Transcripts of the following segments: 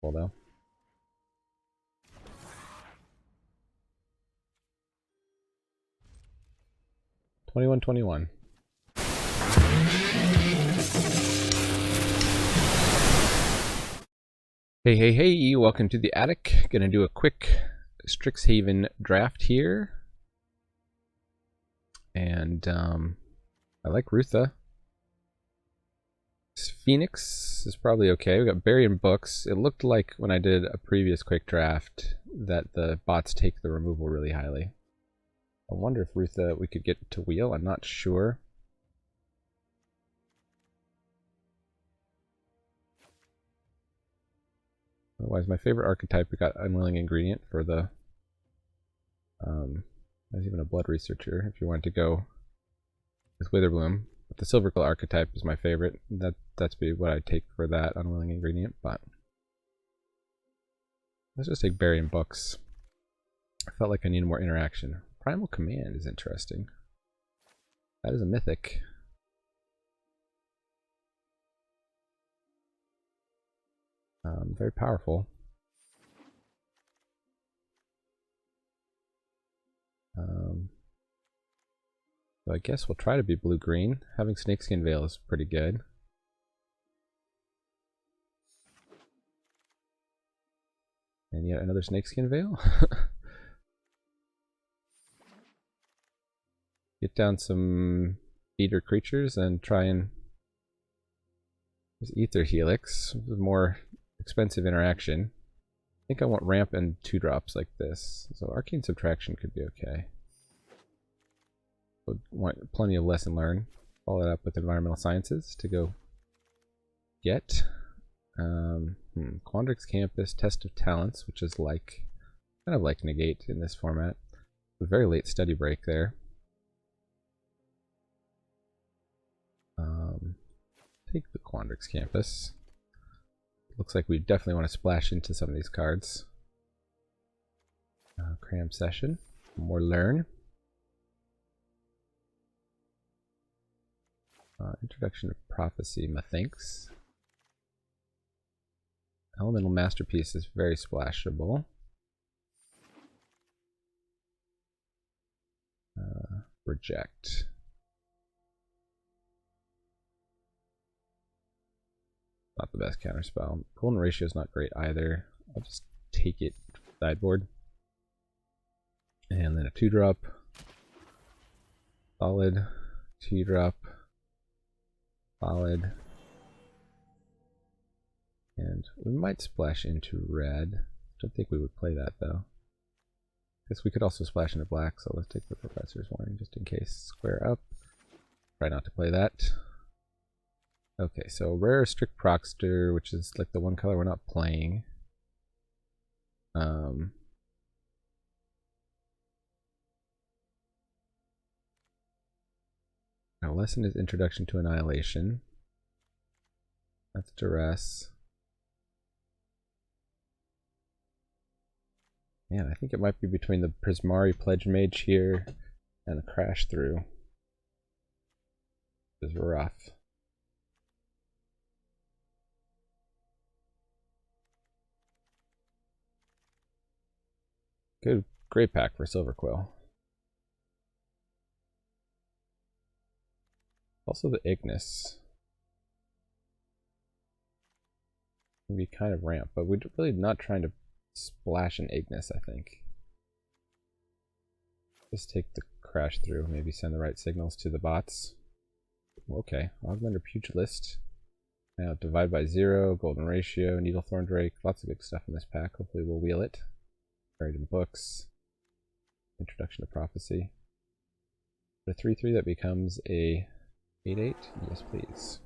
Well, though. $21.21. Hey, welcome to the attic. Gonna do a quick Strixhaven draft here. And I like Rutha. Phoenix is probably okay. We got Berry and Books. It looked like when I did a previous quick draft that the bots take the removal really highly. I wonder if Rutha we could get to wheel. I'm not sure. Otherwise, my favorite archetype, we got Unwilling Ingredient for the... there's even a Blood Researcher if you wanted to go with Witherbloom. But the Silverclaw archetype is my favorite. That's be what I'd take for that Unwilling Ingredient, but... let's just take Berry and Books. I felt like I needed more interaction. Primal Command is interesting. That is a mythic. Very powerful. So I guess we'll try to be blue-green. Having Snakeskin Veil is pretty good. And yet another Snakeskin Veil. Get down some eater creatures and try and... there's Ether Helix, more expensive interaction. I think I want ramp and 2-drops like this. So Arcane Subtraction could be okay. Would want plenty of Lesson Learn. Follow that up with Environmental Sciences to go get. Quandrix Campus, Test of Talents, which is like kind of like Negate in this format. A very late study break there. Take the Quandrix Campus. Looks like we definitely want to splash into some of these cards. Cram Session, more Learn. Introduction of Prophecy, methinks. Elemental Masterpiece is very splashable. Reject. Not the best counterspell. Golden Ratio is not great either. I'll just take it sideboard. And then a 2-drop. Solid. 2-drop. Solid. And we might splash into red. Don't think we would play that though. Guess we could also splash into black, so let's take the Professor's Warning just in case. Square up. Try not to play that. Okay, so Rare Strict Proxter, which is like the one color we're not playing. Now Lesson is Introduction to Annihilation. That's Duress. Man, I think it might be between the Prismari Pledge Mage here and the Crash Through. This is rough. Good, great pack for Silverquill. Also the Ignis. Can be kind of ramp, but we're really not trying to splash an Ignis, I think. Just take the Crash Through, maybe send the right signals to the bots. Okay, Augmenter Pugilist. Now Divide by 0, Golden Ratio, Needlethorn Drake, lots of good stuff in this pack. Hopefully we'll wheel it. Buried in Books. Introduction to Prophecy. A 3/3 that becomes a 8/8? Yes, please.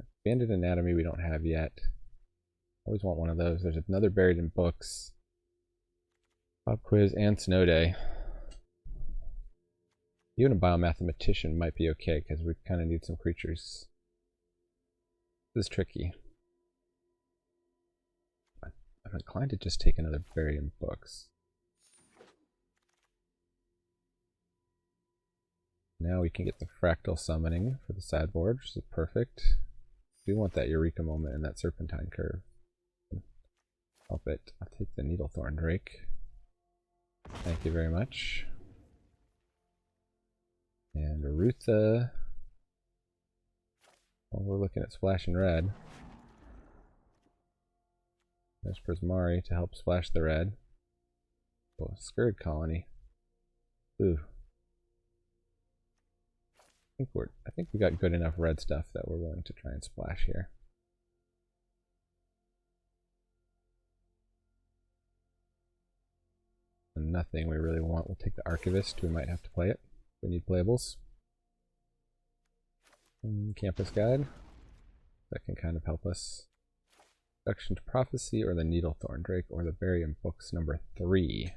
Expanded Anatomy we don't have yet. Always want one of those. There's another Buried in Books. Pop Quiz and Snow Day. Even a Biomathematician might be okay because we kind of need some creatures. This is tricky. I'm inclined to just take another Buried in Books. Now we can get the fractal summoning for the sideboard, which is perfect. We want that Eureka moment and that Serpentine Curve. Help it. I'll take the Needlethorn Drake. Thank you very much. And Arutha. Well, we're looking at splashing red. There's Prismari to help splash the red. Oh, Scourge Colony. Ooh. I think we got good enough red stuff that we're willing to try and splash here. And nothing we really want. We'll take the Archivist. We might have to play it. We need playables. Campus Guide. That can kind of help us. Introduction to Prophecy or the Needlethorn Drake or the Barium Books number 3.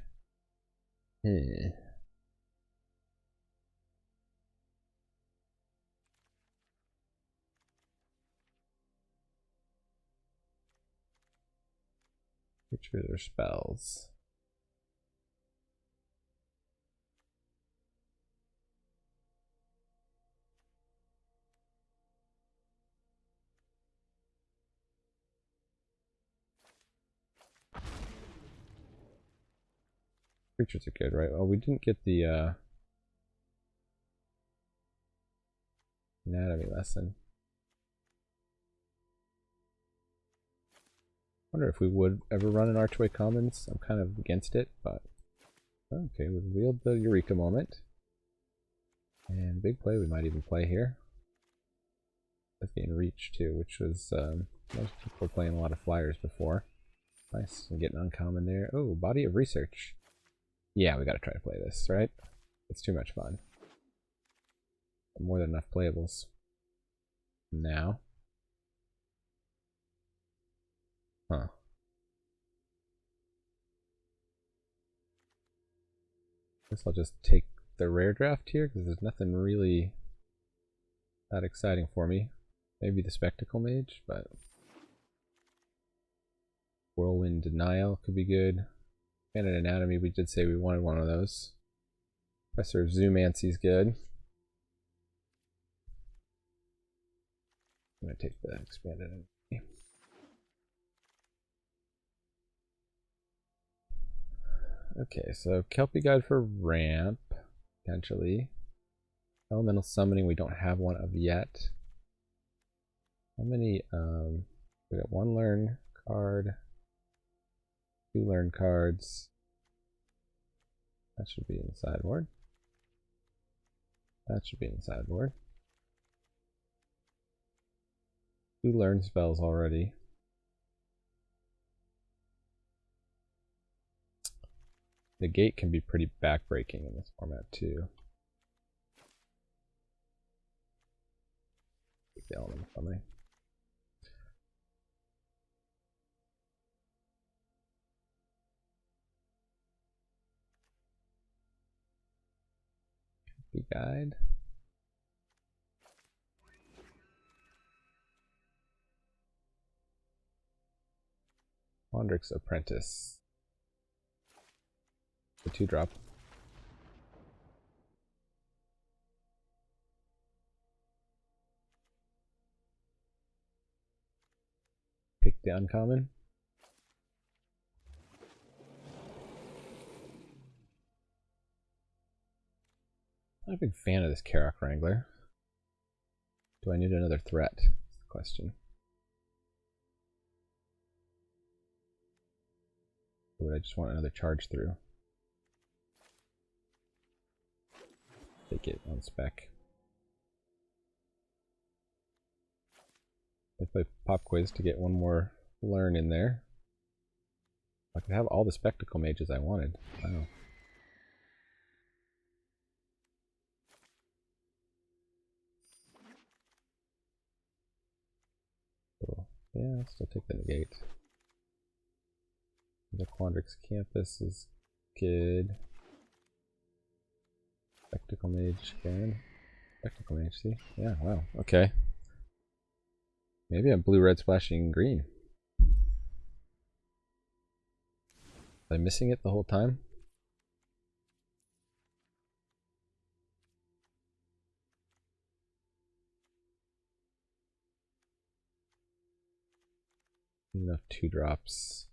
Creatures or spells. Creatures are good, right? Well, we didn't get the anatomy lesson. Wonder if we would ever run an Archway Commons. I'm kind of against it, but okay, we revealed the Eureka moment. And big play we might even play here. That's getting Reach too, which was most people were playing a lot of flyers before. Nice, and getting uncommon there. Oh, Body of Research. Yeah, we gotta try to play this, right? It's too much fun. More than enough playables. Now. Huh. Guess I'll just take the rare draft here, because there's nothing really that exciting for me. Maybe the Spectacle Mage, but Whirlwind Denial could be good. And an Anatomy, we did say we wanted one of those. Professor of Zoomancy's good. I'm going to take the Expanded Enemy. Okay, so Kelpie Guide for ramp, potentially. Elemental Summoning, we don't have one of yet. How many, we got 1 learn card, 2 learn cards. That should be in the sideboard. That should be in the sideboard. 2 learn spells already. The gate can be pretty backbreaking in this format too. Take the element summoning. Guide. Quandrix Apprentice. The 2-drop. Take the uncommon. I'm not a big fan of this Karok Wrangler. Do I need another threat? That's the question. Or would I just want another charge through? Take it on spec. I play Pop Quiz to get one more learn in there. I could have all the Spectacle Mages I wanted. Wow. Cool. Yeah, I'll still take the negate. The Quandrix Campus is good. Spectacle Mage again. Spectacle Mage, see? Yeah, wow, okay. Maybe I'm blue-red splashing green. Was I missing it the whole time? Enough 2-drops.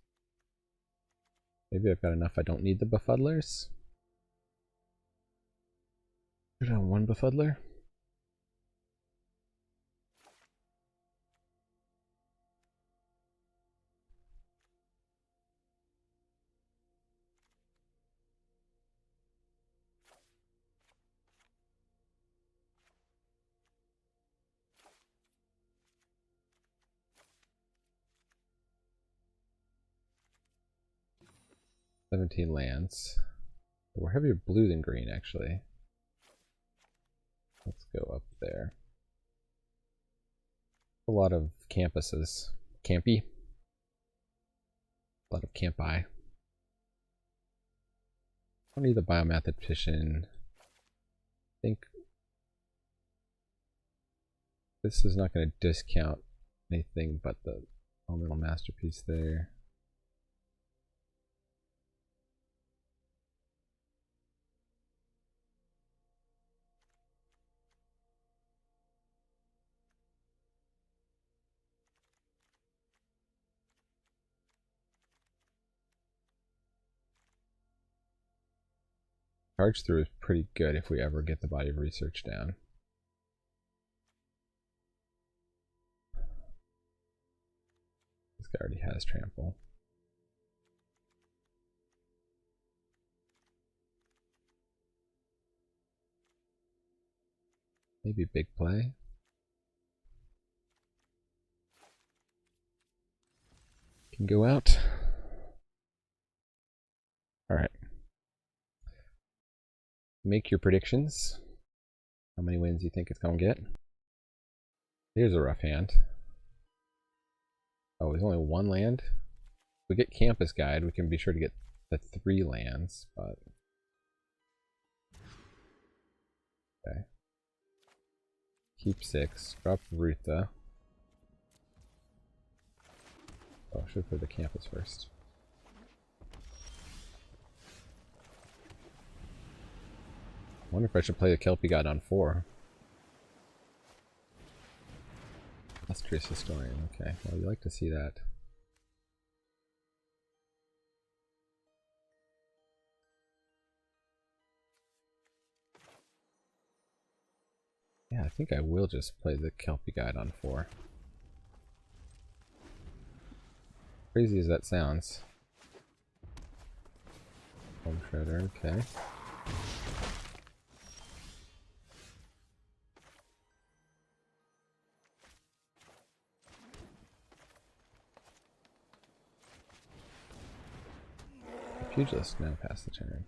Maybe I've got enough I don't need the befuddlers. Put on 1 befuddler. $17 lands. We're heavier blue than green, actually. Let's go up there. A lot of campuses. Campy. A lot of campi. Don't need the biomathematician. I think this is not going to discount anything but the elemental masterpiece there. Charge through is pretty good if we ever get the body of research down. This guy already has trample. Maybe big play. Can go out. Alright. Make your predictions. How many wins do you think it's going to get? Here's a rough hand. Oh, there's only 1 land? If we get Campus Guide, we can be sure to get the 3 lands, but... Okay. Keep 6. Drop Rutha. Oh, I should put the Campus first. I wonder if I should play the Kelpie God on 4. Illustrious Historian, okay. Well, you like to see that. Yeah, I think I will just play the Kelpie Guide on 4. Crazy as that sounds. Home Shredder, okay. Pugilist now pass the turn.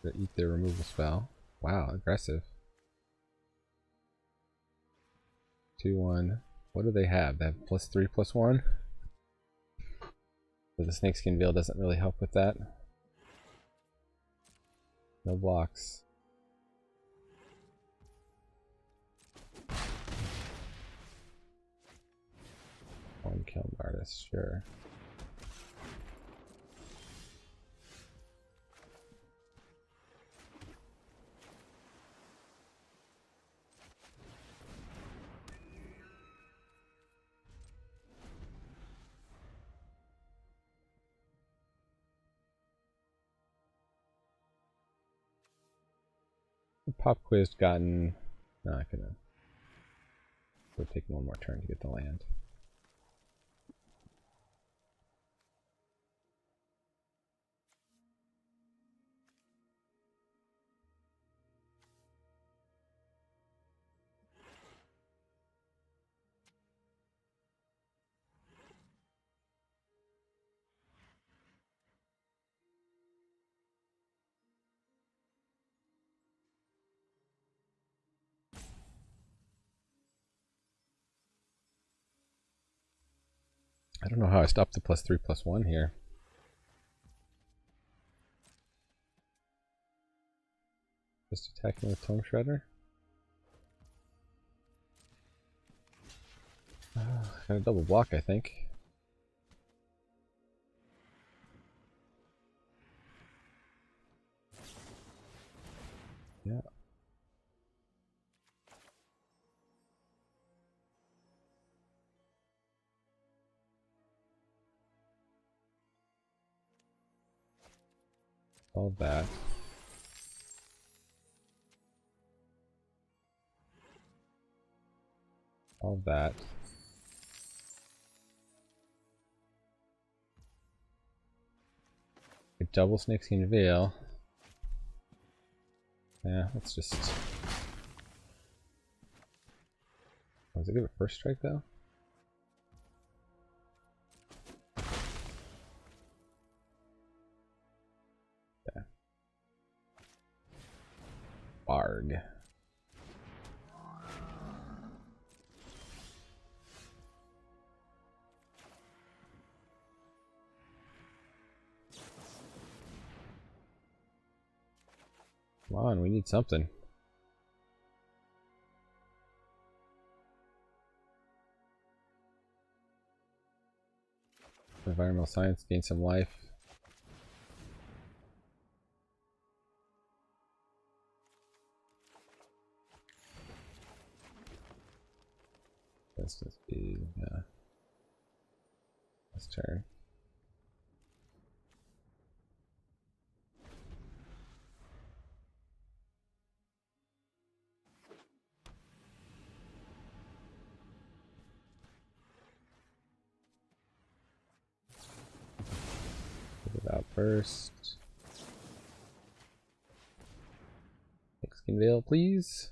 They eat their removal spell. Wow, aggressive. 2-1. What do they have? They have +3/+1? So the Snakeskin Veil doesn't really help with that. No blocks. One Kiln Artist, sure. Pop quiz gotten. Not gonna. We're taking 1 more turn to get the land. I don't know how I stopped the +3/+1 here. Just attacking with Tome Shredder. Got a double block, I think. Yeah. All that. All that. A double Snakeskin Veil. Yeah, let's just... Oh, does it give a first strike though? Yeah. Barg. Come on, we need something. Environmental science, gain some life. Distance speed, yeah. Let's turn. Without burst. Snakeskin Veil, please.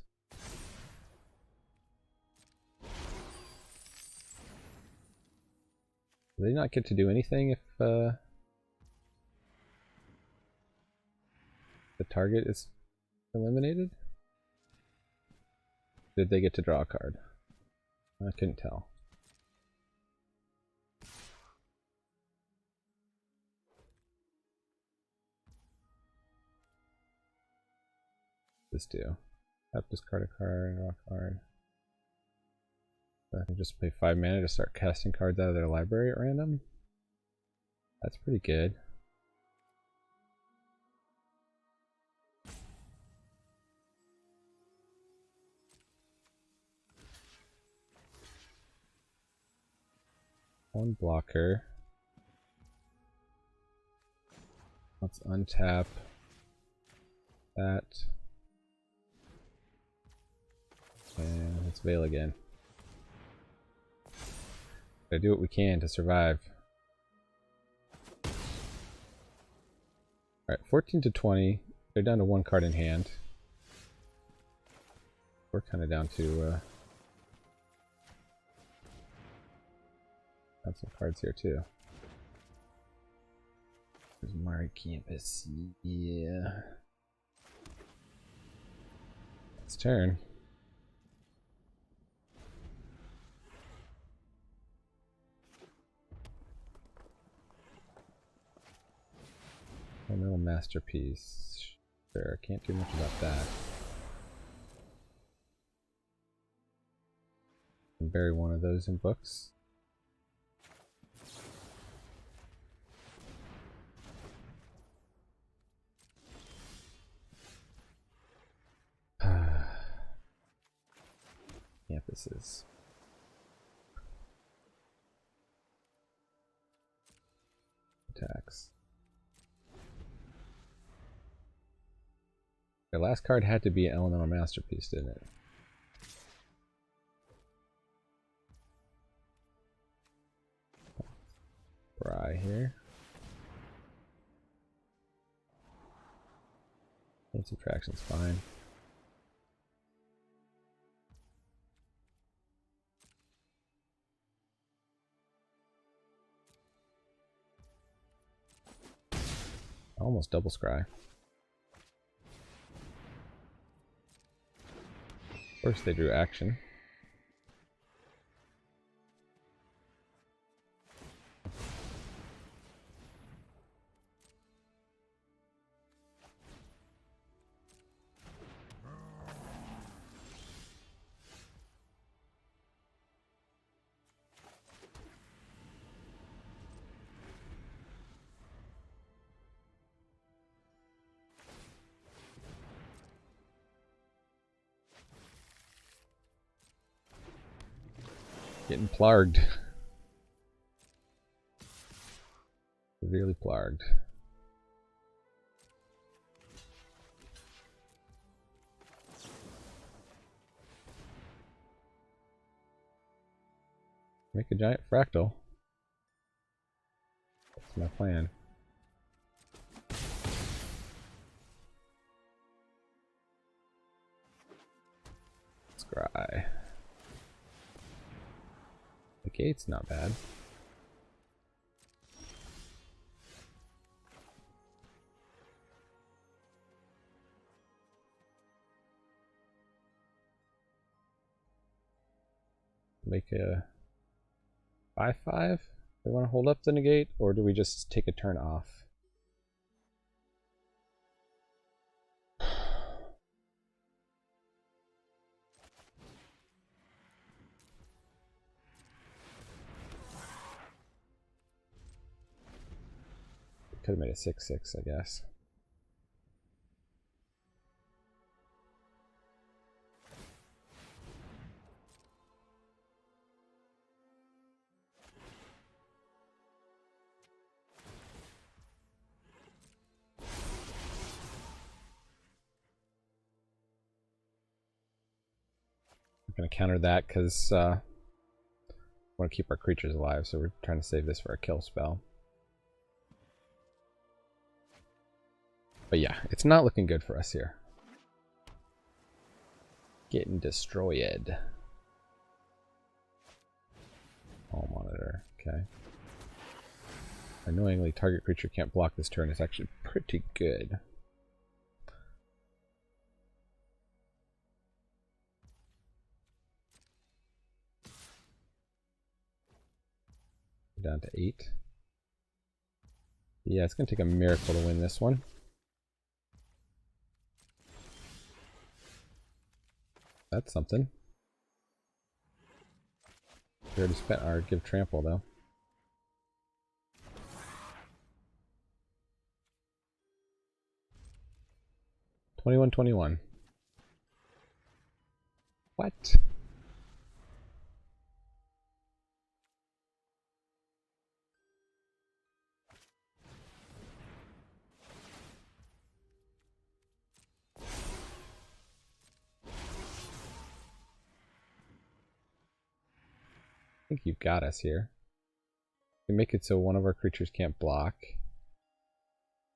Do they not get to do anything if the target is eliminated? Did they get to draw a card? I couldn't tell. This do. Have discard a card, draw a card. I can just pay 5 mana to start casting cards out of their library at random. That's pretty good. One blocker. Let's untap that. And let's Veil again. Gotta do what we can to survive. Alright, 14 to 20. They're down to 1 card in hand. We're kind of down to have some cards here too. There's Mari Campus. Yeah. It's turn. Elemental Masterpiece. Sure, can't do much about that. Can bury one of those in books. Campuses. Attacks. The last card had to be an Elemental Masterpiece, didn't it? Bry here. And subtraction's fine. Almost double scry. First they drew action. Getting plagued. Severely plagued. Make a giant fractal. That's my plan. Scry. The gate's not bad. Make a 5/5? Do we want to hold up the negate, or do we just take a turn off? Could have made a 6/6, I guess. Going to counter that because we want to keep our creatures alive, so we're trying to save this for a kill spell. But yeah, it's not looking good for us here. Getting destroyed. All monitor, okay. Annoyingly, target creature can't block this turn is actually pretty good. Down to 8. Yeah, it's going to take a miracle to win this one. That's something. We already spent our give trample though. $21-21. What? I think you've got us here. We make it so one of our creatures can't block.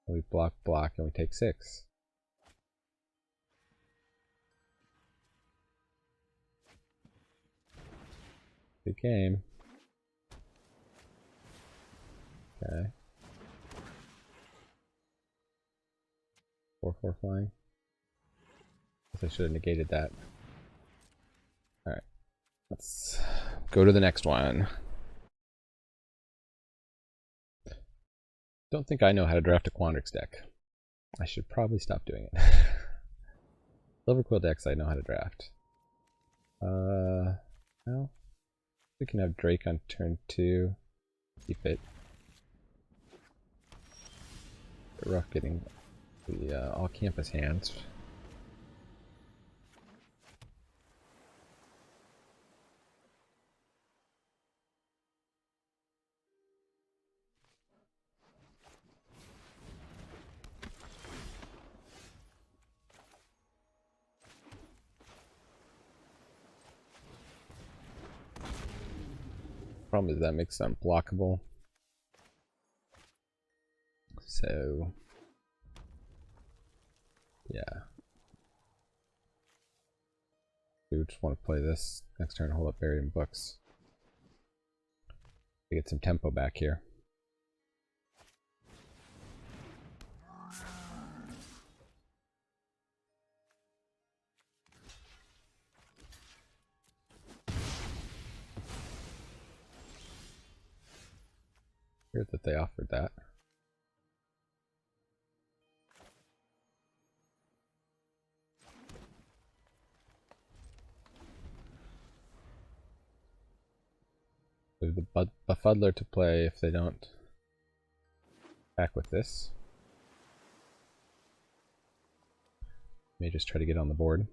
We block, and we take 6. Good game. Okay. 4/4 flying. Guess I should have negated that. Alright. Let's go to the next one. Don't think I know how to draft a Quandrix deck. I should probably stop doing it. Silverquill decks I know how to draft. Well, we can have Drake on turn 2. Keep it. Rough getting the all-campus hands. Problem is that makes them blockable. So, yeah. We just want to play this next turn, hold up Buried in Books. We get some tempo back here. Weird that they offered that. We have the Befuddler to play if they don't back with this. May just try to get on the board.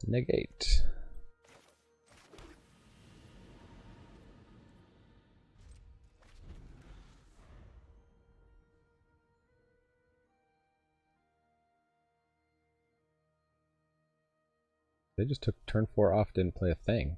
Negate. They just took turn 4 off, didn't play a thing.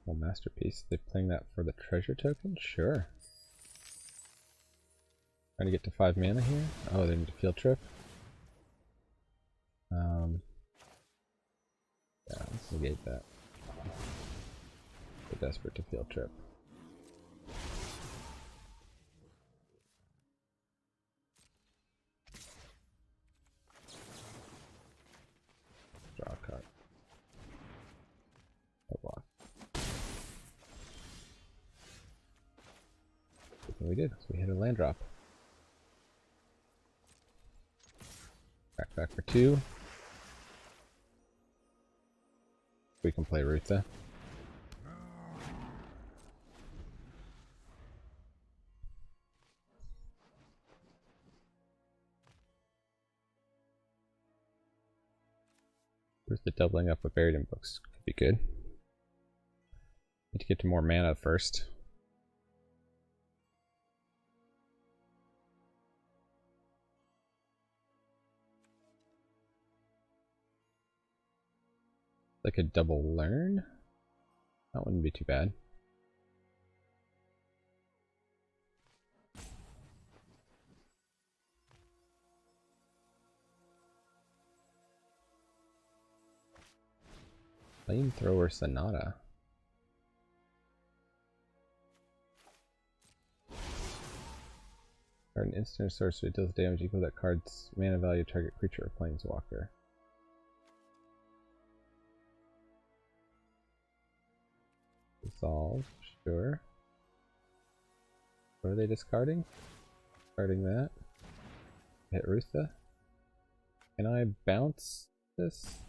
Well, masterpiece. They're playing that for the treasure token? Sure. Trying to get to 5 mana here? Oh, they need a field trip? Yeah, let's negate that. They're desperate to field trip. Draw a card. A block. Good thing we did, so we hit a land drop. Back for 2. We can play Rutha. Where's the doubling up of Buried in Books? Could be good. Need to get to more mana first. Like a double learn? That wouldn't be too bad. Flamethrower Sonata. Card an instant or sorcery deals damage equal to that card's mana value target creature or planeswalker. Dissolve, sure. What are they discarding? Discarding that. Hit Rutha. Can I bounce this?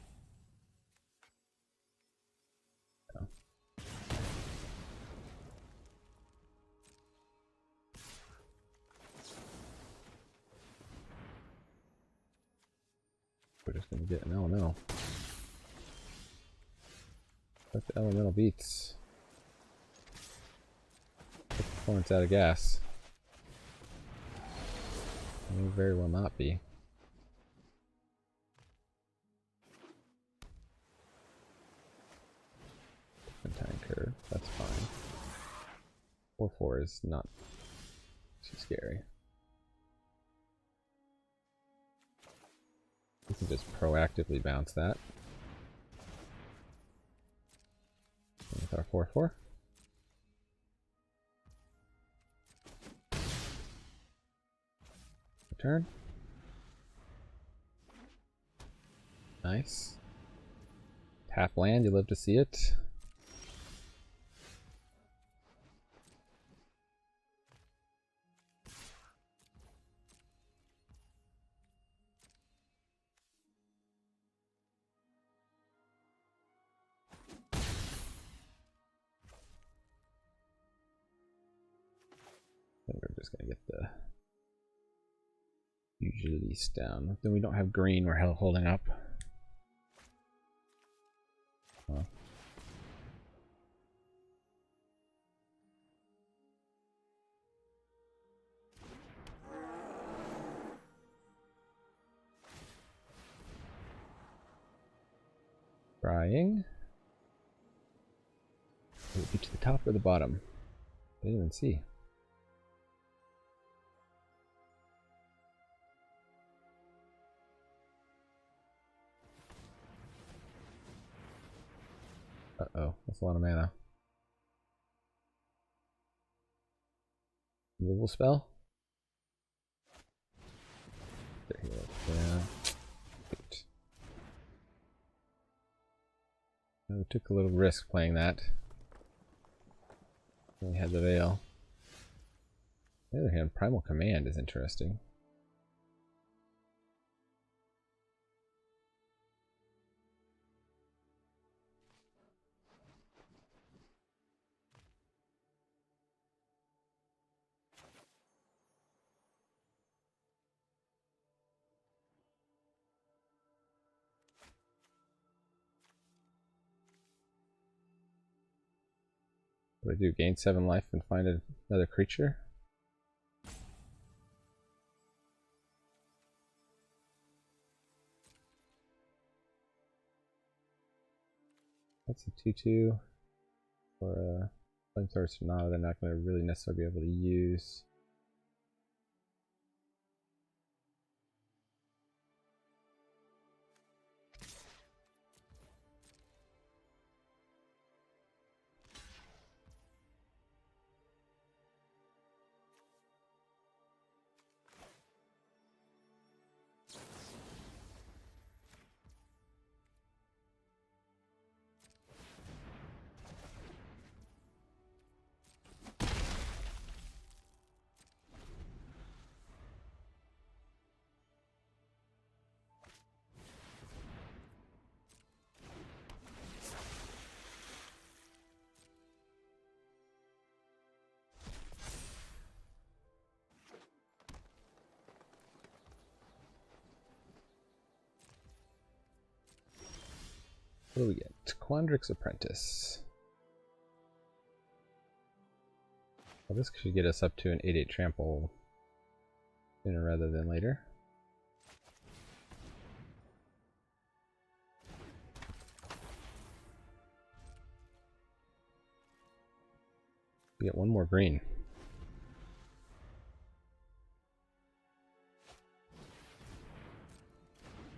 No. We're just gonna get an elemental. Let the elemental beats. The performance out of gas. May very well not be. Time curve, that's fine. 4/4 is not too scary. We can just proactively bounce that. With our 4/4. Return. Nice. Tap land, you live to see it. I think we're just gonna get the usually down. Then we don't have green we're holding up. Huh. Trying. Will it be to the top or the bottom? I didn't even see. Uh-oh, that's a lot of mana. Removal spell? There he is. Yeah. Good. I took a little risk playing that. We had the veil. On the other hand, Primal Command is interesting. What do I do? Gain 7 life and find another creature? That's a 2/2 for a Flamethrower Sonata. They're not going to really necessarily be able to use. What do we get? Quandrix Apprentice. Well, this should get us up to an 8/8 trample sooner rather than later. We get one more green.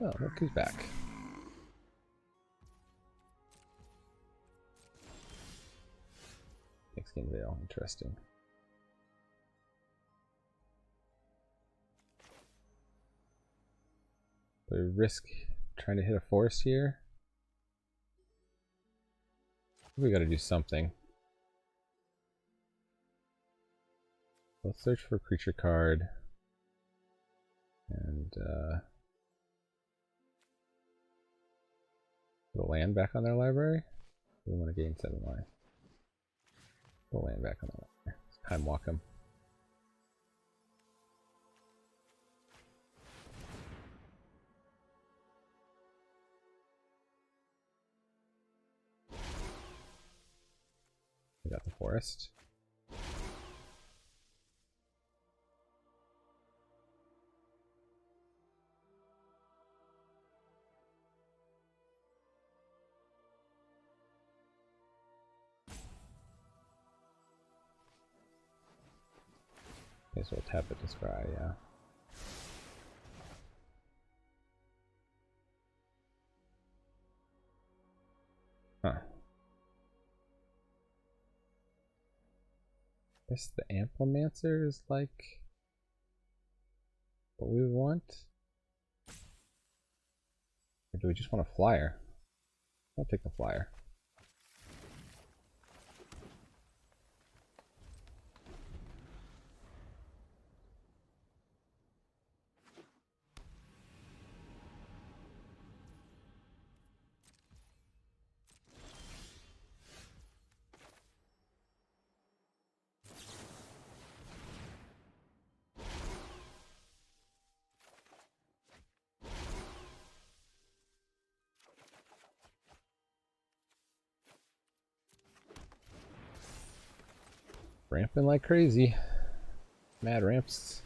Oh, look who's back. Snakeskin Veil, interesting. Do we risk trying to hit a forest here? We gotta do something. Let's search for a creature card. And put a land back on their library. We want to gain 7 life. Put a land back on the library. Let's time walk them. We got the forest. Okay, so we'll tap it to scry, yeah. Huh. Guess the Amplimancer is like what we want? Or do we just want a flyer? I'll take the flyer. Ramping like crazy. Mad ramps.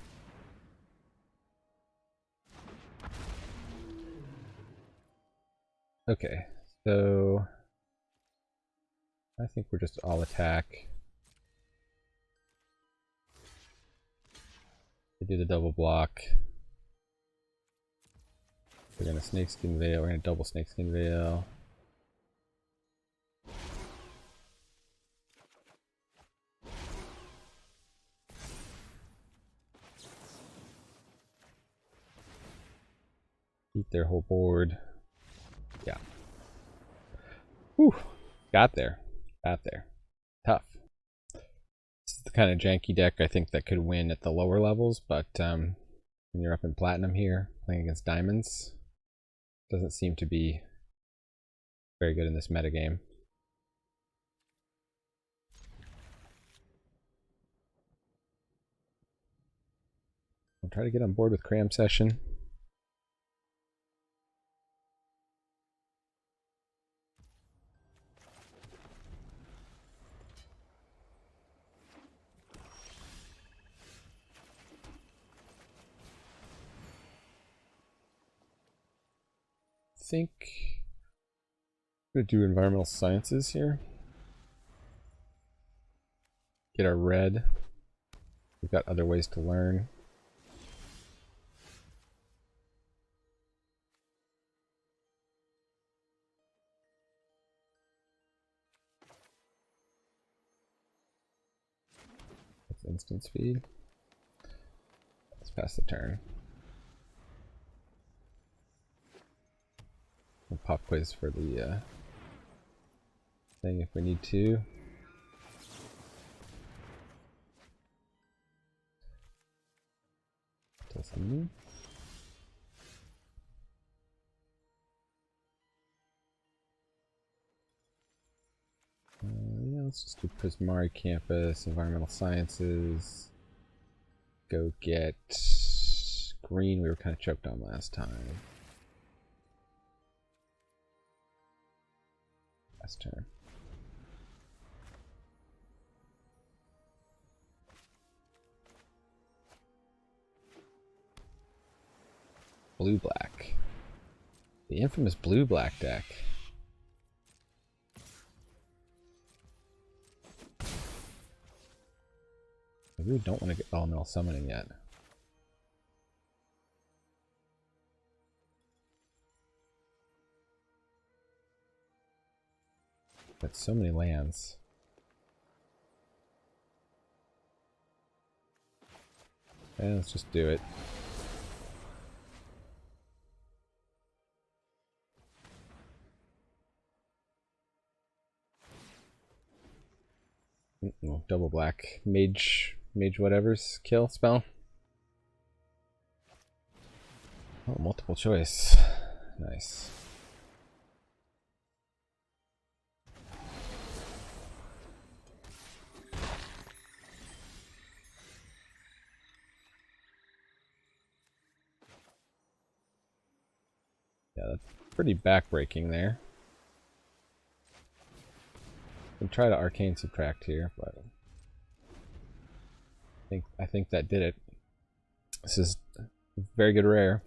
Okay, so I think we're just all attack. We do the double block. We're gonna Snakeskin Veil, we're gonna double Snakeskin Veil. Eat their whole board. Yeah. Whew. Got there. Got there. Tough. This is the kind of janky deck I think that could win at the lower levels, but when you're up in platinum here, playing against diamonds, doesn't seem to be very good in this metagame. I'll try to get on board with Cram Session. think I'm going to do environmental sciences here. Get our red. We've got other ways to learn. That's instant speed. Let's pass the turn. We'll pop quiz for the thing if we need to. Something. Yeah, let's just do Prismari Campus, Environmental Sciences. Go get green. We were kind of choked on last time. Last turn. Blue-black. The infamous blue-black deck. I really don't want to get elemental summoning yet. Got so many lands. And let's just do it. Double black. Mage whatever's kill spell. Oh, multiple choice. Nice. Yeah, that's pretty backbreaking there. Can try to arcane subtract here, but I think that did it. This is very good rare.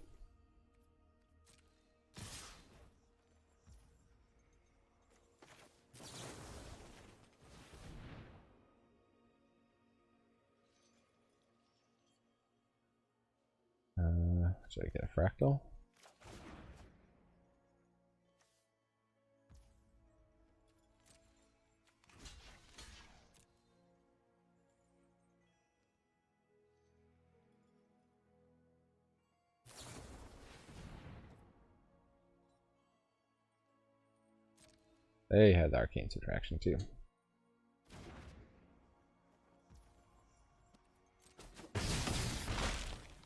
Should I get a fractal? They had the arcane subtraction too.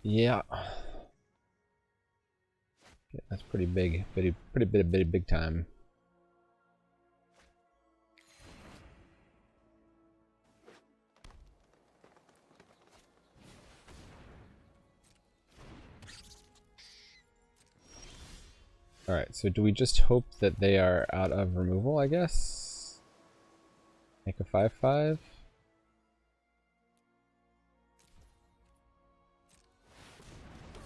Yeah. That's pretty big. Pretty big time. Alright, so do we just hope that they are out of removal, I guess? Make a 5/5?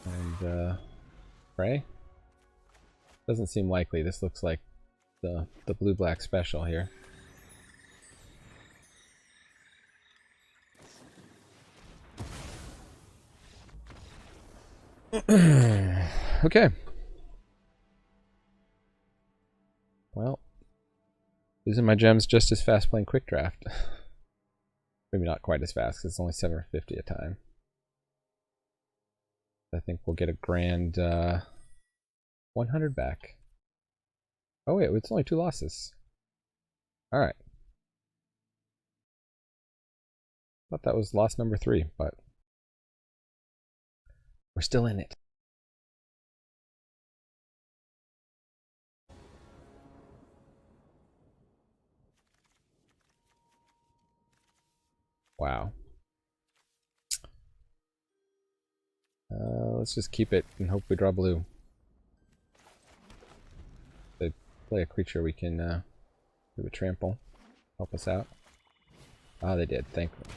And, pray? Doesn't seem likely. This looks like the blue-black special here. Okay. Well, using my gems just as fast playing Quick Draft. Maybe not quite as fast, because it's only 750 a time. I think we'll get a grand 100 back. Oh wait, it's only 2 losses. Alright. Thought that was loss number 3, but we're still in it. Wow. Let's just keep it and hope we draw blue. They play a creature we can do a trample. Help us out. Ah, they did. Thankfully.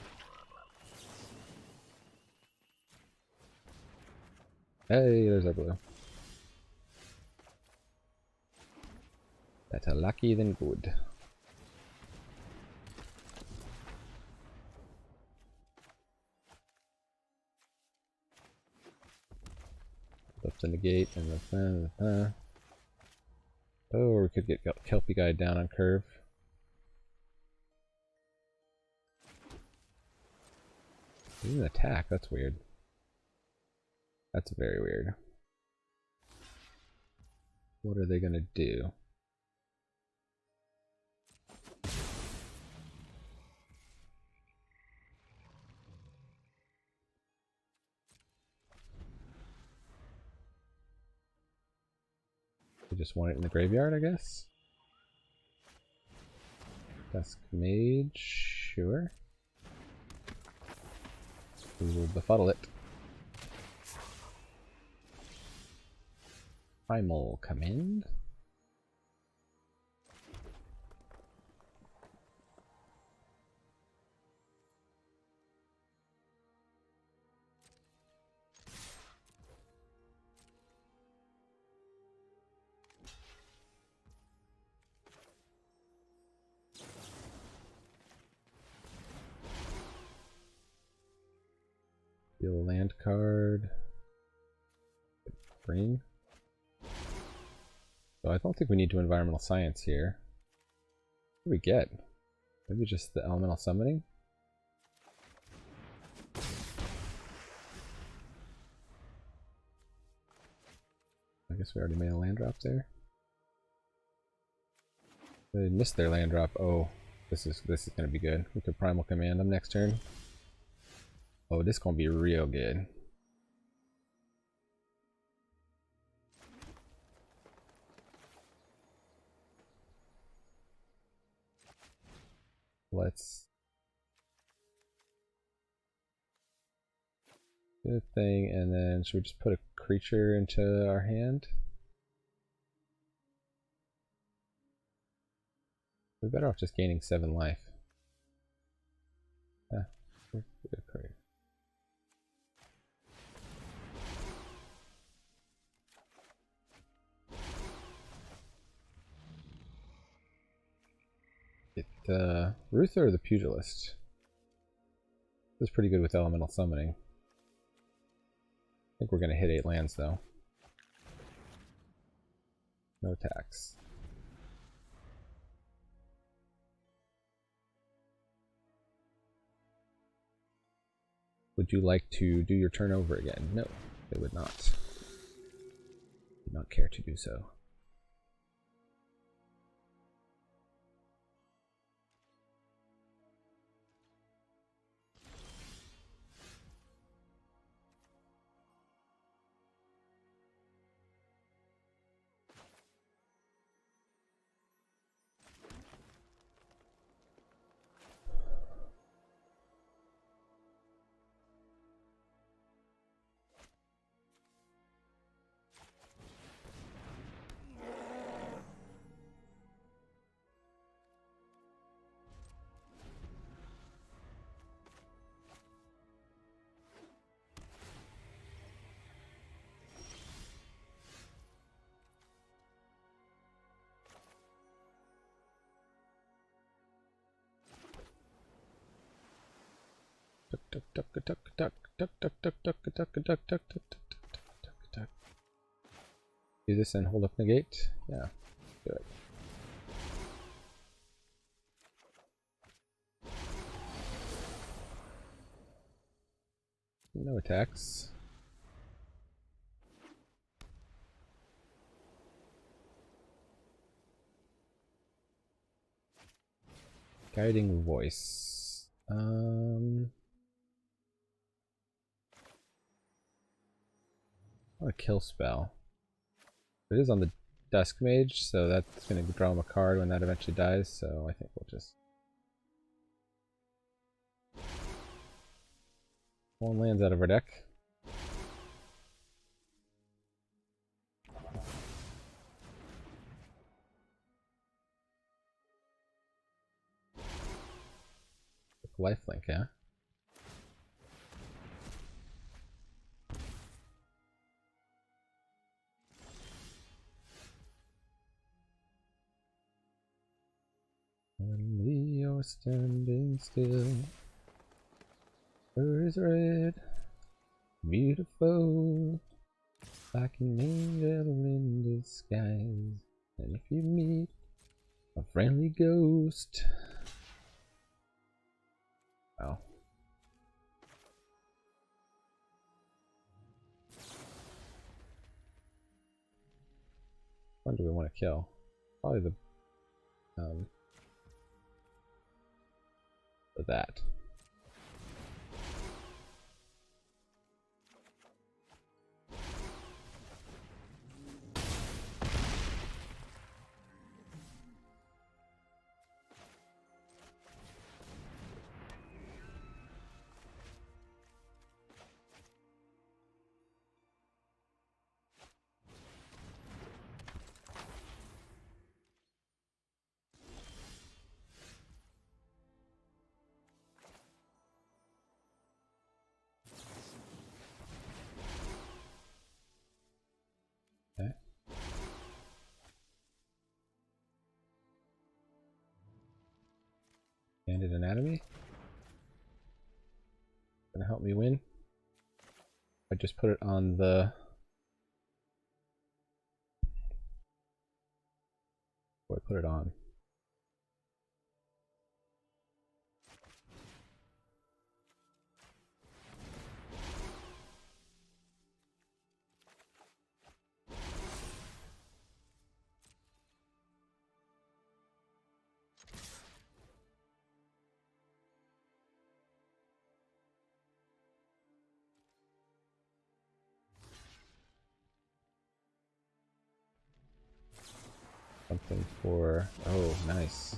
Hey, there's our blue. Better lucky than good. Up to negate and the oh, we could get Kelpie guy down on curve. He didn't attack, that's weird. That's very weird. What are they gonna do? They just want it in the graveyard, I guess? Dusk Mage, sure. We will befuddle it. Primal Command. Deal a land card. Bring. So I don't think we need to environmental science here. What do we get? Maybe just the elemental summoning? I guess we already made a land drop there. They missed their land drop. Oh, this is gonna be good. We could primal command them next turn. Oh, this is gonna be real good. Let's do a thing, and then should we just put a creature into our hand? We're better off just gaining 7 life. Ah, great. Ruther or the Pugilist? This is pretty good with elemental summoning. I think we're gonna hit 8 lands though. No tax. Would you like to do your turn over again? No, they would not. Would not care to do so. Do this and hold up negate? Yeah, do it. No attacks. Guiding Voice. A kill spell. It is on the Dusk Mage, so that's going to draw him a card when that eventually dies, so I think we'll just... One lands out of our deck. Lifelink, yeah? now standing still. Her is red, beautiful, like an angel in disguise. And if you meet a friendly ghost, wow. What do we want to kill? Probably the that. Okay. Banded anatomy. Gonna help me win. I just put it on the. What I put it on? Something for. Oh, nice.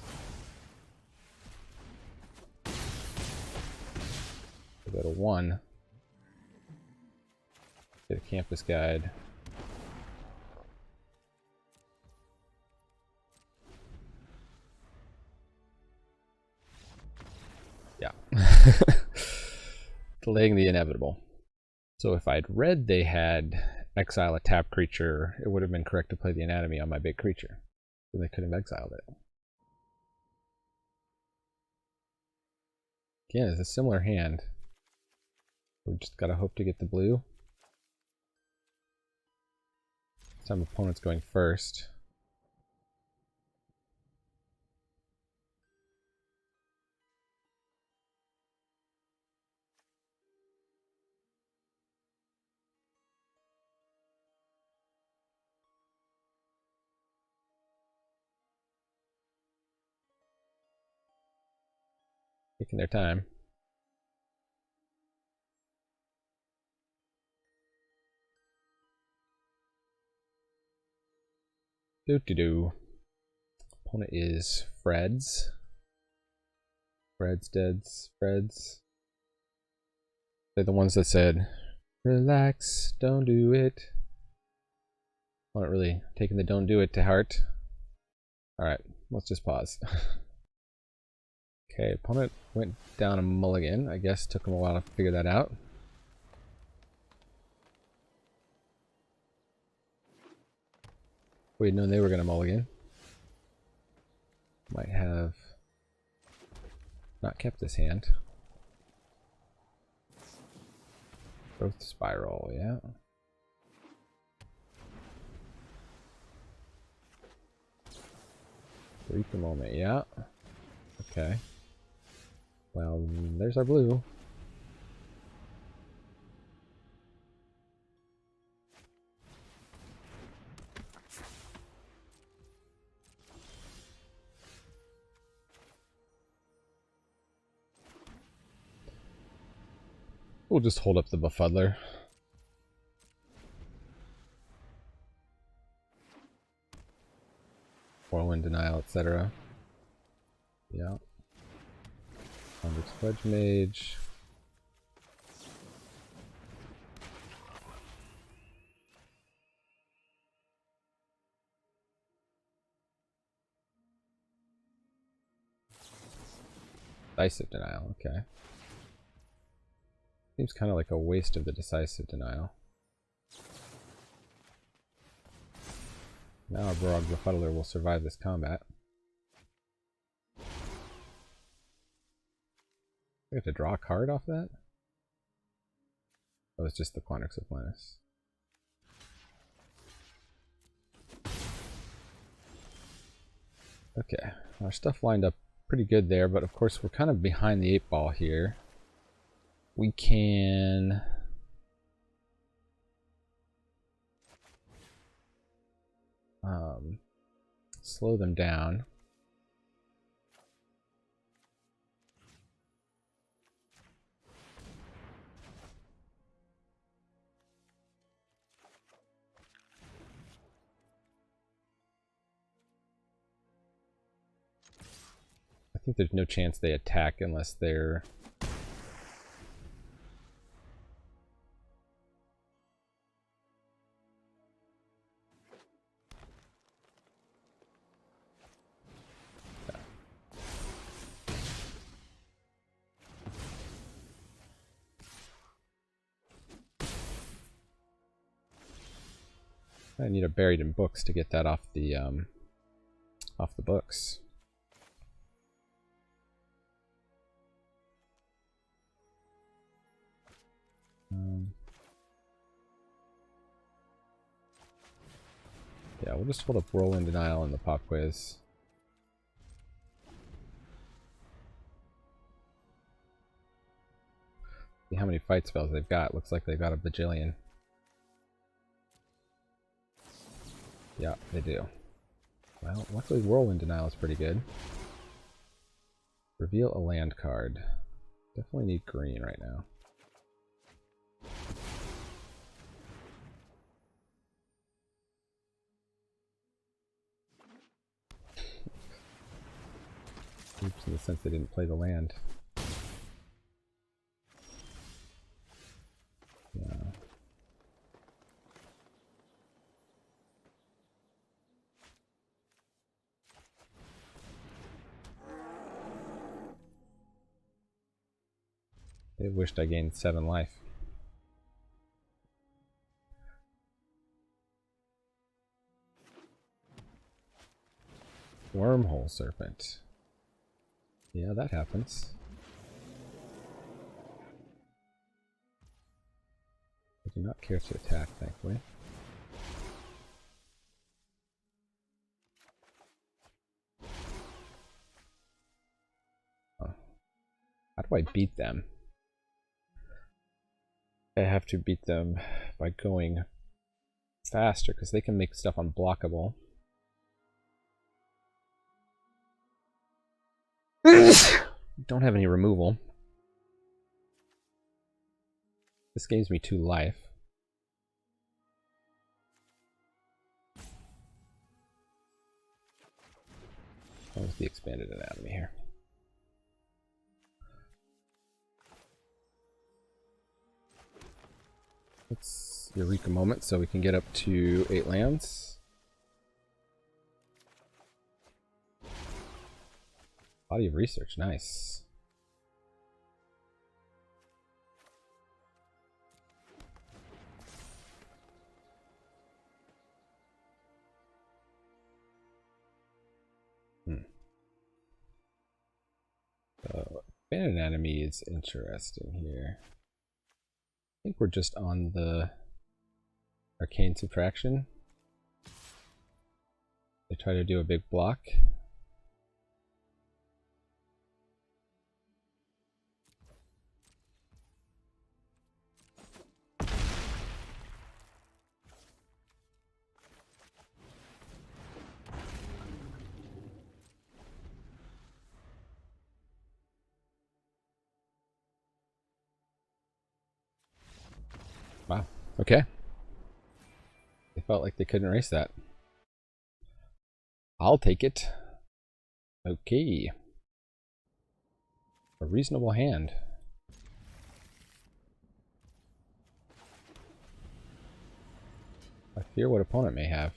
We go to 1. Get a campus guide. Yeah. Delaying the inevitable. So if I'd read they had exile a tap creature, it would have been correct to play the anatomy on my big creature. Then they could have exiled it. Again, it's a similar hand. We just gotta hope to get the blue. This time opponent's going first. Taking their time. Do. Opponent is Freds. Freds. They're the ones that said, relax, don't do it. I'm not really taking the don't do it to heart. Alright, let's just pause. Okay, opponent went down a mulligan. I guess took him a while to figure that out. We had known they were going to mulligan. Might have not kept this hand. Growth spiral, yeah. Reap moment, yeah. Okay. Well, there's our blue. We'll just hold up the befuddler. Whirlwind denial, etc. Yeah. Quandrix Pledge Mage. Decisive denial, okay. Seems kind of like a waste of the decisive denial. Now our Barog Befuddler will survive this combat. I have to draw a card off that? Oh, it's just the Quandrix of Atlantis. Okay, our stuff lined up pretty good there, but of course we're kind of behind the 8-ball here. We can... slow them down. I think there's no chance they attack unless they're... I need a buried in books to get that off the books. Yeah, we'll just hold up Roll in Denial in the pop quiz. See how many fight spells they've got. Looks like they've got a bajillion. Yeah, they do. Well, luckily Whirlwind Denial is pretty good. Reveal a land card. Definitely need green right now. Oops, in the sense they didn't play the land. Yeah. They wished I gained 7 life. Wormhole Serpent. Yeah, that happens. I do not care to attack, thankfully. Oh. How do I beat them? I have to beat them by going faster, because they can make stuff unblockable. Don't have any removal. This gives me 2 life. What was the expanded anatomy here? Let's Eureka moment so we can get up to 8 lands. Body of Research, nice. So, expanded anatomy is interesting here. I think we're just on the Arcane Subtraction. They try to do a big block. Wow, okay. They felt like they couldn't erase that. I'll take it. Okay. A reasonable hand. I fear what opponent may have.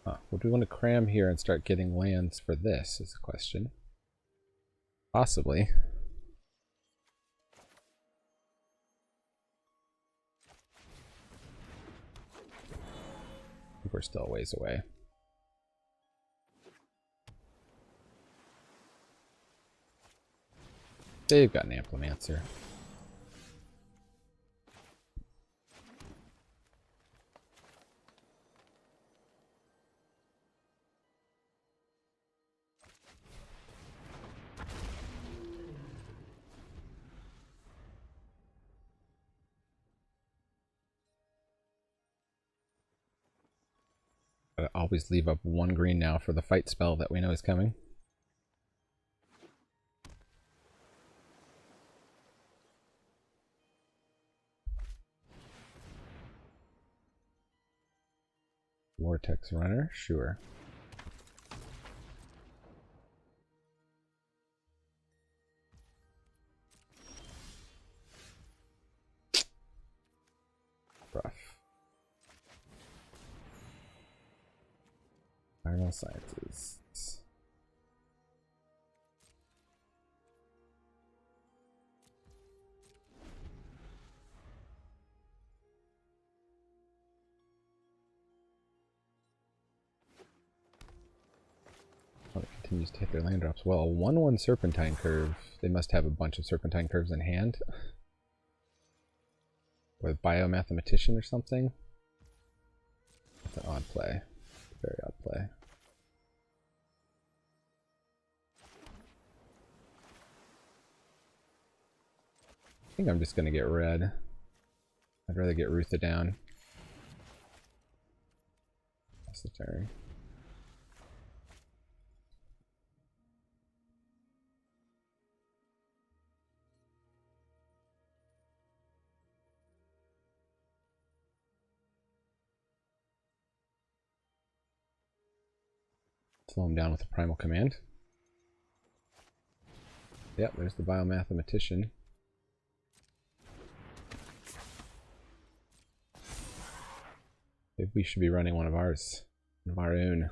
Huh. Would we want to cram here and start getting lands for this is the question. Possibly. I think we're still a ways away. They've got an Amplimancer. I always leave up one green now for the fight spell that we know is coming. Vortex Runner, sure. Rough. Environmental Sciences. Oh, it continues to hit their land drops. Well, a 1/1 Serpentine Curve. They must have a bunch of Serpentine Curves in hand. With Biomathematician or something. That's an odd play. Very odd play. I think I'm just going to get red. I'd rather get Rutha down. That's the turn. Slow him down with a Primal Command. Yep, there's the Biomathematician. Maybe we should be running one of ours. One of our own.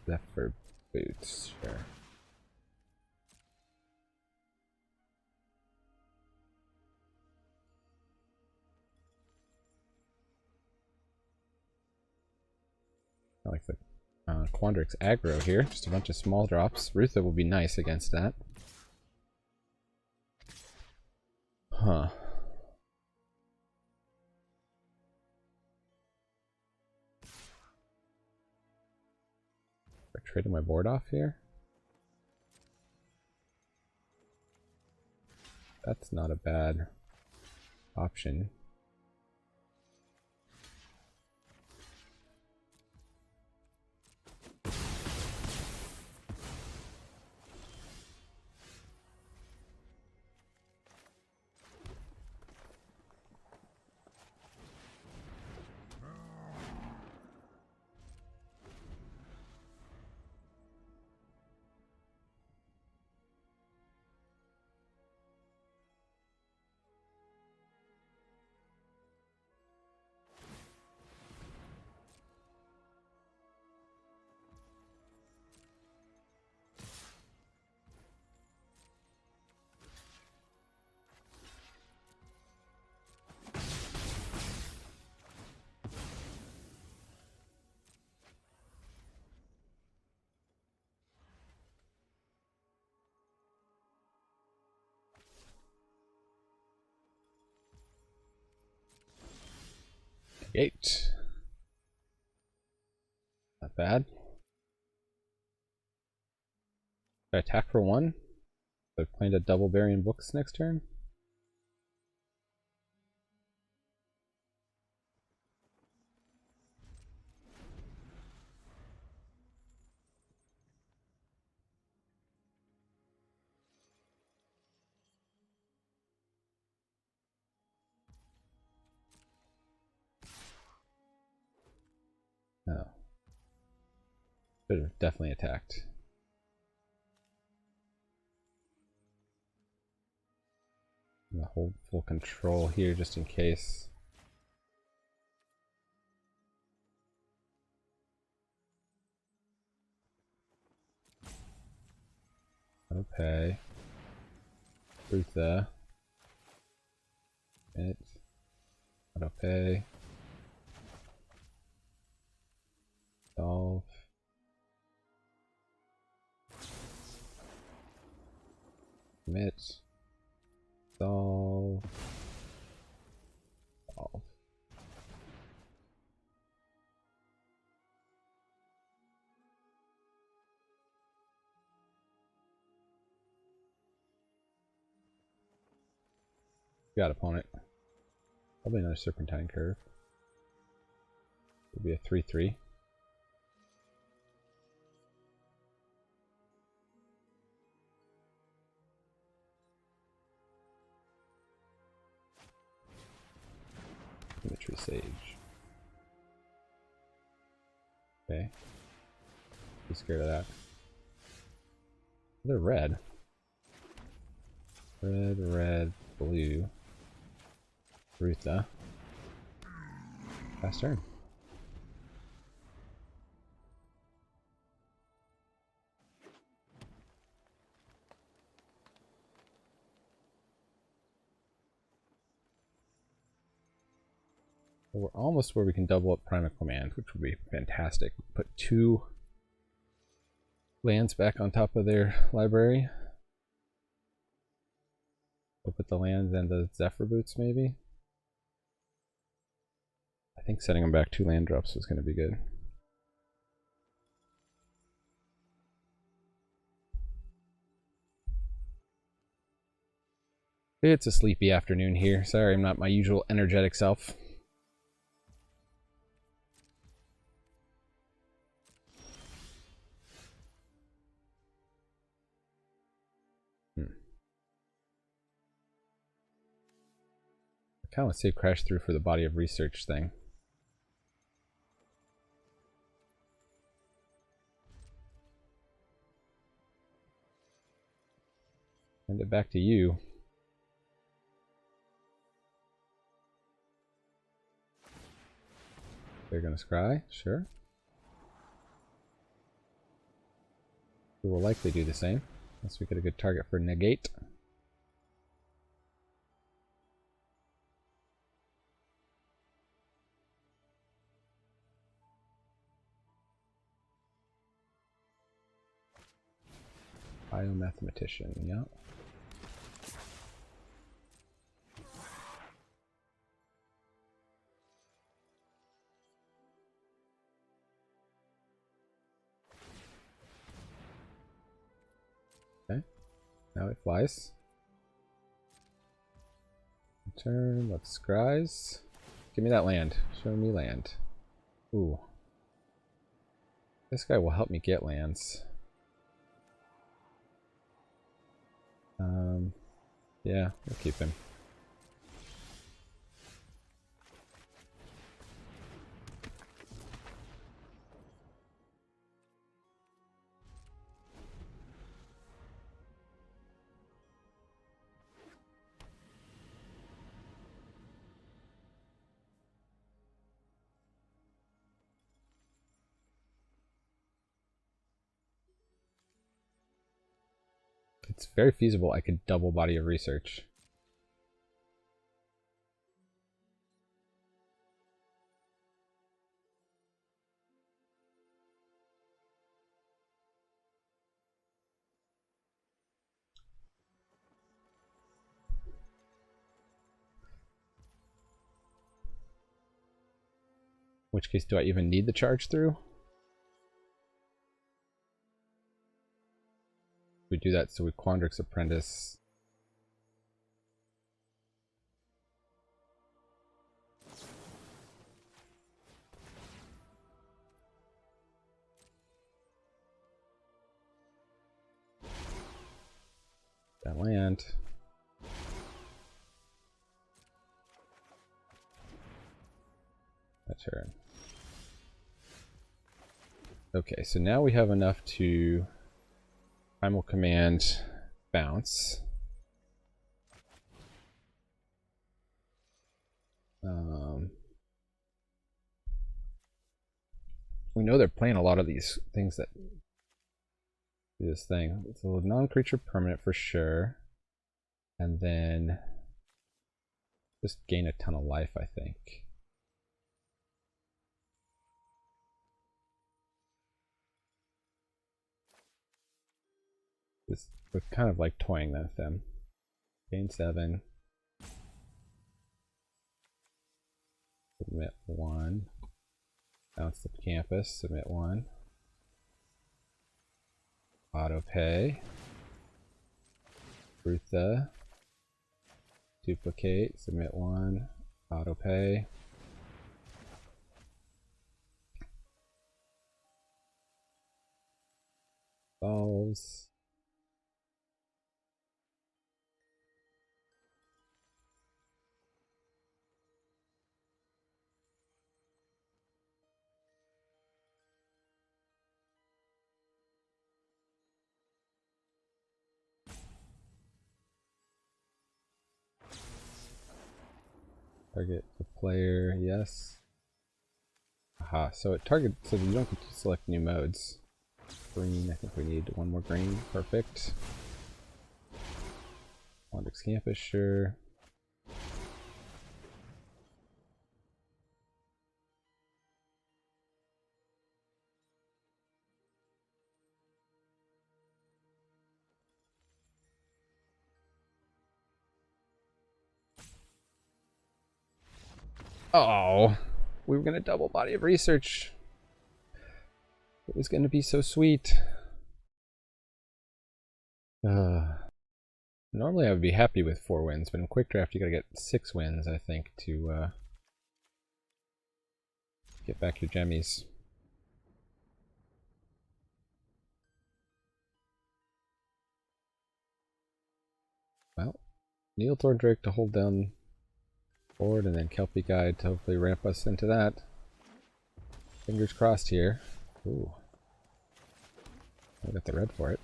Left for boots, sure. I like the Quandrix aggro here. Just a bunch of small drops. Rutha will be nice against that. Huh. I traded my board off here. That's not a bad option. Eight. Not bad. Should I attack for one? I plan to double Burying Books next turn. No. Should have definitely attacked. I'm gonna hold full control here just in case. Okay. Rutha. It. Auto-pay. Solve. Commit. Solve. Solve. Got opponent. Probably another Serpentine Curve. It'll be a 3/3. Symmetry Sage. Okay. Be scared of that. They're red. Red, red, blue. Rutha. Fast turn. We're almost where we can double up Primal Command, which would be fantastic. Put 2 lands back on top of their library. We'll put the lands and the Zephyr Boots, maybe. I think setting them back 2 land drops was going to be good. It's a sleepy afternoon here. Sorry, I'm not my usual energetic self. I kind of want to save Crash Through for the body of research thing. Send it back to you. They're gonna scry, sure. We will likely do the same, unless we get a good target for negate. Biomathematician, yeah. Okay, now it flies. Turn, let's scries. Give me that land. Show me land. Ooh. This guy will help me get lands. Yeah, we'll keep him. It's very feasible I could double body of research. In which case, do I even need the charge through? We do that so we Quandrix Apprentice. That land. That turn. Okay, so now we have enough to Primal Command bounce. We know they're playing a lot of these things that do this thing. It's a non-creature permanent for sure. And then just gain a ton of life, I think. This We're kind of like toying with them. Gain 7. Submit 1. Bounce the campus. Submit 1. Auto pay. Rutha. Duplicate. Submit 1. Auto pay. Solves. Target the player, yes. Aha, so it target, so you don't get to select new modes. Green, I think we need one more green, perfect. Quandrix campus, sure. Oh, we were gonna double body of research. It was gonna be so sweet. Normally I would be happy with 4 wins, but in Quick Draft you gotta get 6 wins, I think, to get back your gemmies. Well, Needle Thorndrake to hold down board, and then Kelpie Guide to hopefully ramp us into that. Fingers crossed here. Ooh. I got the red for it.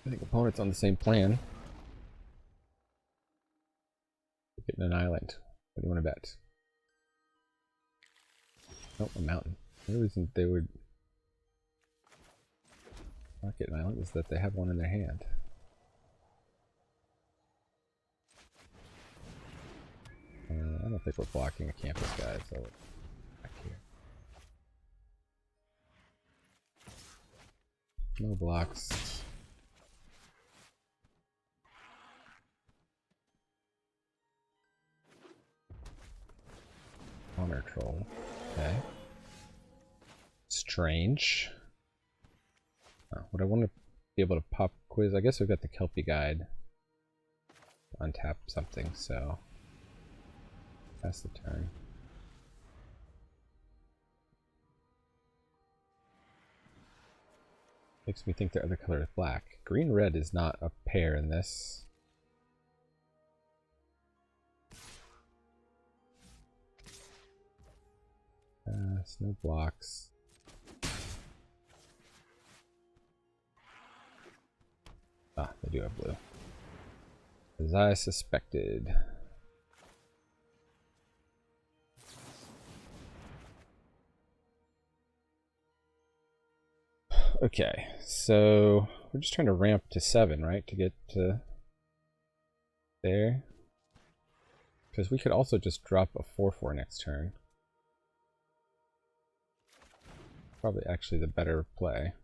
I think opponent's on the same plan. We're getting an island. What do you want to bet? Oh, a mountain. The reason they would not get an island is that they have one in their hand. I don't think we're blocking a campus guy, so back here. No blocks. Honor troll. Okay. Strange. Would I want to be able to pop quiz? I guess we've got the Kelpie guide. Untap something, so pass the turn. Makes me think the other color is black. Green red is not a pair in this. No blocks. Ah, they do have blue. As I suspected. Okay, so we're just trying to ramp to 7, right? To get to there. Because we could also just drop a 4/4 next turn. Probably actually the better play.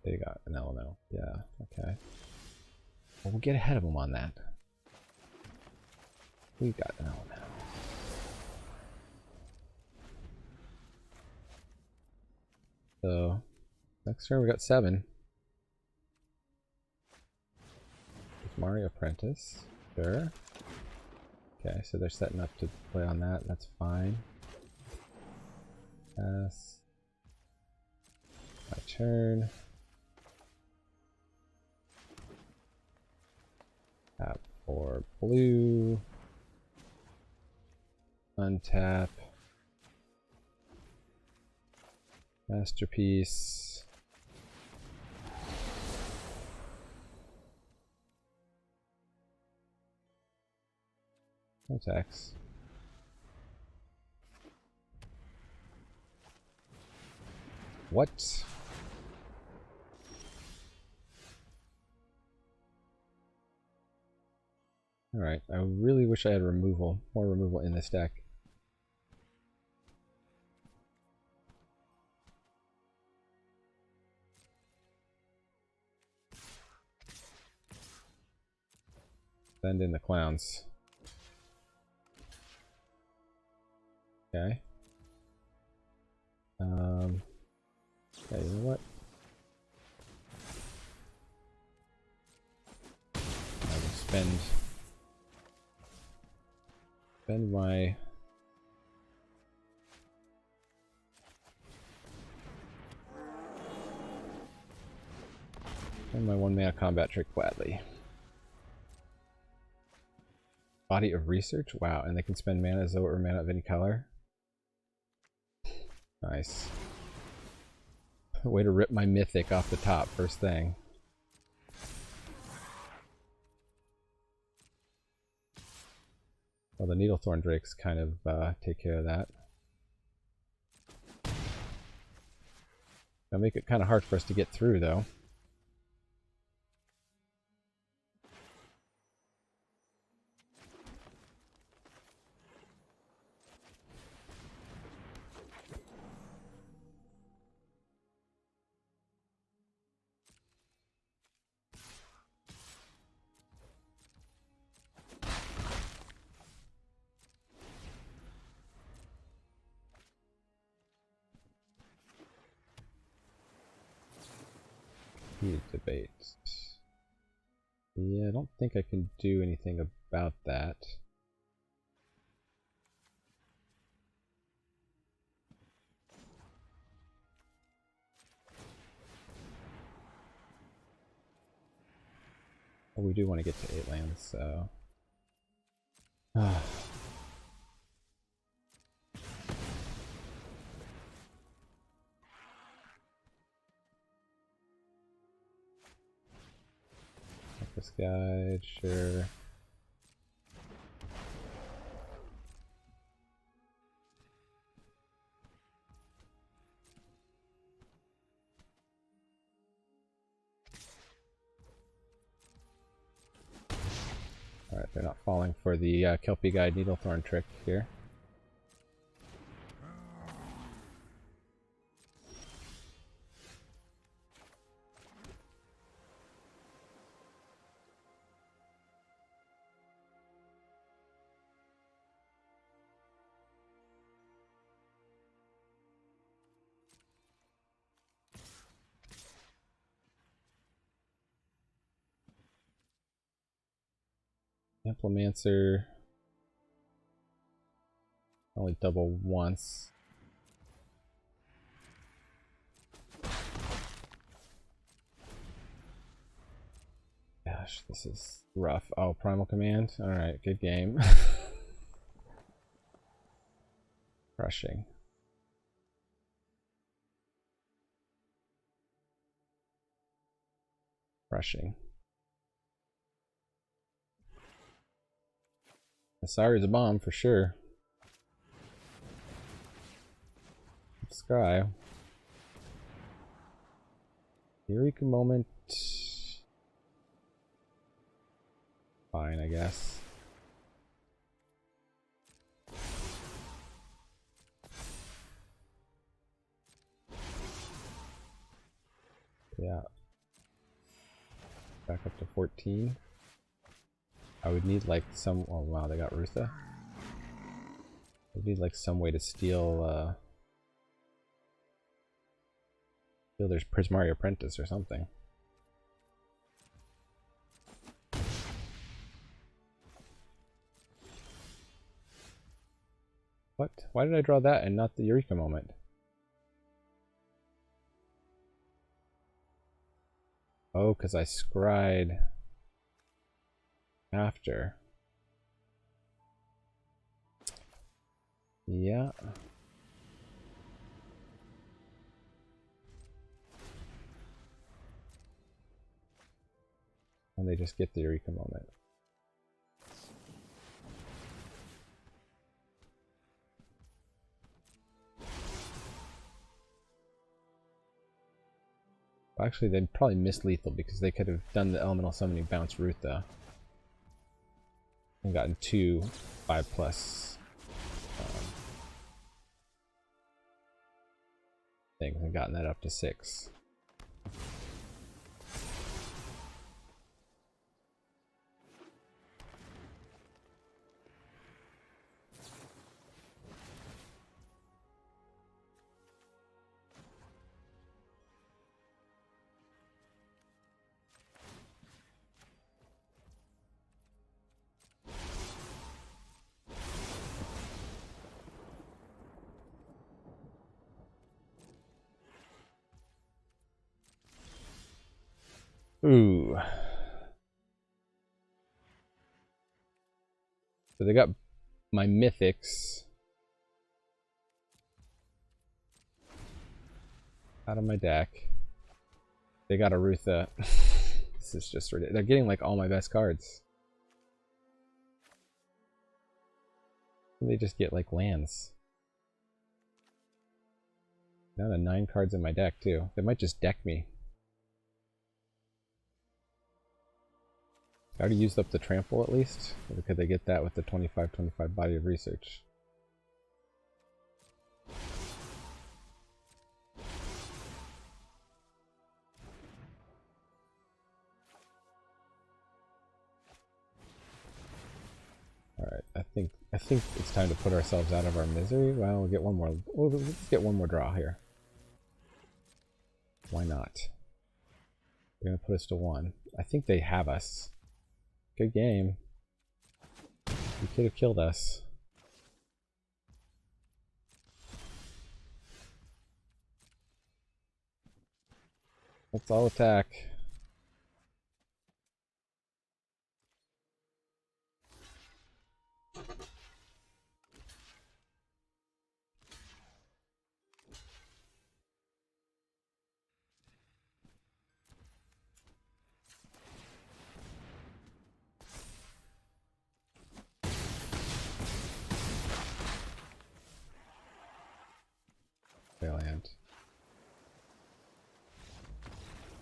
They got an LML. Yeah, okay. Well, we'll get ahead of them on that. We got an LML. So, next turn we got 7. Mario Apprentice, sure. Okay, so they're setting up to play on that. That's fine. Pass. My turn. Tap for blue. Untap. Masterpiece. No tax. What? Alright, I really wish I had removal, more removal in this deck. Send in the clowns. Okay. Okay, you know what? I will spend my one mana combat trick gladly. Body of Research? Wow, and they can spend mana as though it were mana of any color. Nice. Way to rip my mythic off the top first thing. Well, the Needlethorn Drakes kind of take care of that. They'll make it kind of hard for us to get through, though. Heated debate. Yeah, I don't think I can do anything about that. But we do want to get to 8 lands, so... This guide, sure. Alright, they're not falling for the Kelpie Guide Needlethorn trick here. Implemencer only double once. Gosh, this is rough. Oh, Primal Command. Alright, good game. Crushing. Crushing. Asari's a bomb for sure. Scry. Eureka Moment. Fine, I guess. Yeah. Back up to 14. I would need like some... Oh wow, they got Rutha. I would need like some way to steal there's Prismari Apprentice or something. What? Why did I draw that and not the Eureka Moment? Oh, because I scried after. Yeah. And they just get the Eureka Moment. Actually, they'd probably miss lethal because they could have done the elemental summoning bounce route though. and gotten 2 5+ things and gotten that up to 6. Ooh. So they got my mythics out of my deck. They got a Rutha. This is just ridiculous. They're getting like all my best cards. And they just get like lands. Now the 9 cards in my deck too. They might just deck me. I already used up the trample at least. Or could they get that with the 25/25 body of research? Alright, I think it's time to put ourselves out of our misery. Well, we'll get one more. Let's get one more draw here. Why not? They're gonna put us to 1. I think they have us. Good game. You could have killed us. Let's all attack. Land.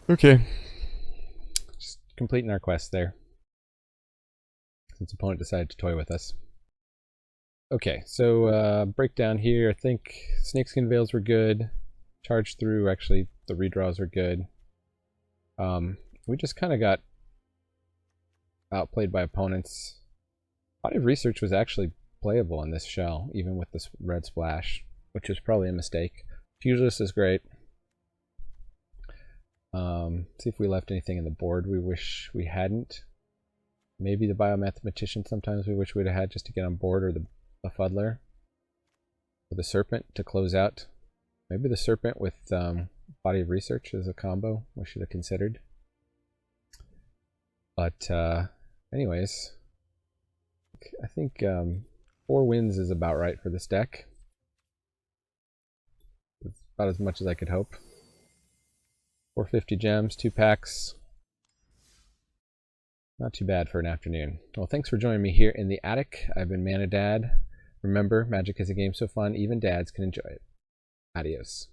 Okay. Just completing our quest there. Since opponent decided to toy with us. Okay, so breakdown here. I think Snakeskin Veils were good. Charge Through, actually, the redraws are good. We just kind of got outplayed by opponents. Body of Research was actually playable in this shell, even with this red splash, which was probably a mistake. Pugilist is great. See if we left anything in the board we wish we hadn't. Maybe the Biomathematician sometimes we wish we'd have had just to get on board, or the Fuddler. Or the Serpent to close out. Maybe the Serpent with Body of Research as a combo we should have considered. But anyways, I think 4 wins is about right for this deck. It's about as much as I could hope. 450 gems, 2 packs. Not too bad for an afternoon. Well, thanks for joining me here in the attic. I've been Mana Dad. Remember, Magic is a game so fun, even dads can enjoy it. Adios.